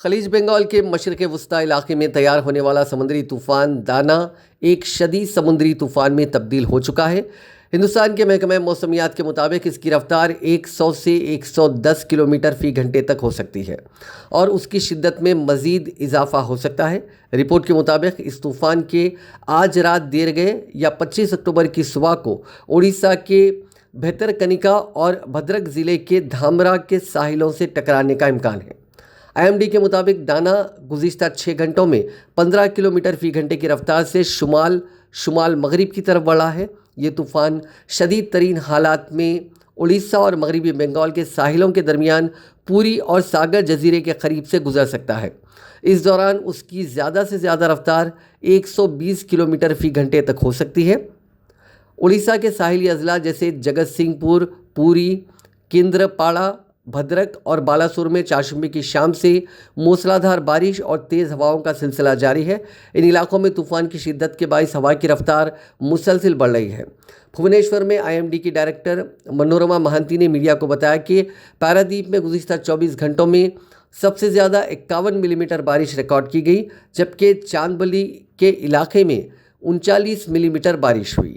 خلیج بنگال کے مشرق وسطی علاقے میں تیار ہونے والا سمندری طوفان دانا ایک شدید سمندری طوفان میں تبدیل ہو چکا ہے۔ ہندوستان کے محکمہ موسمیات کے مطابق اس کی رفتار 100 سے 110 کلومیٹر فی گھنٹے تک ہو سکتی ہے اور اس کی شدت میں مزید اضافہ ہو سکتا ہے۔ رپورٹ کے مطابق اس طوفان کے آج رات دیر گئے یا 25 اکتوبر کی صبح کو اڑیسہ کے بھترکنیکا اور بھدرک ضلع کے دھامرا کے ساحلوں سے ٹکرانے کا امکان ہے۔ IMD کے مطابق دانا گزشتہ 6 گھنٹوں میں 15 کلومیٹر فی گھنٹے کی رفتار سے شمال مغرب کی طرف بڑھا ہے۔ یہ طوفان شدید ترین حالات میں اڑیسہ اور مغربی بنگال کے ساحلوں کے درمیان پوری اور ساگر جزیرے کے قریب سے گزر سکتا ہے۔ اس دوران اس کی زیادہ سے زیادہ رفتار 120 کلومیٹر فی گھنٹے تک ہو سکتی ہے۔ اڑیسہ کے ساحلی اضلاع جیسے جگت سنگھ پور، پوری، کیندر پاڑا، بھدرک اور بالاسور میں چہارشنبے کی شام سے موسلا دھار بارش اور تیز ہواؤں کا سلسلہ جاری ہے۔ ان علاقوں میں طوفان کی شدت کے باعث ہوا کی رفتار مسلسل بڑھ رہی ہے۔ بھونیشور میں IMD کی ڈائریکٹر منورما مہانتی نے میڈیا کو بتایا کہ پارادیپ میں گزشتہ 24 گھنٹوں میں سب سے زیادہ 51 ملی میٹر بارش ریکارڈ کی گئی، جبکہ چاندبلی کے علاقے میں 39 ملی میٹر بارش ہوئی۔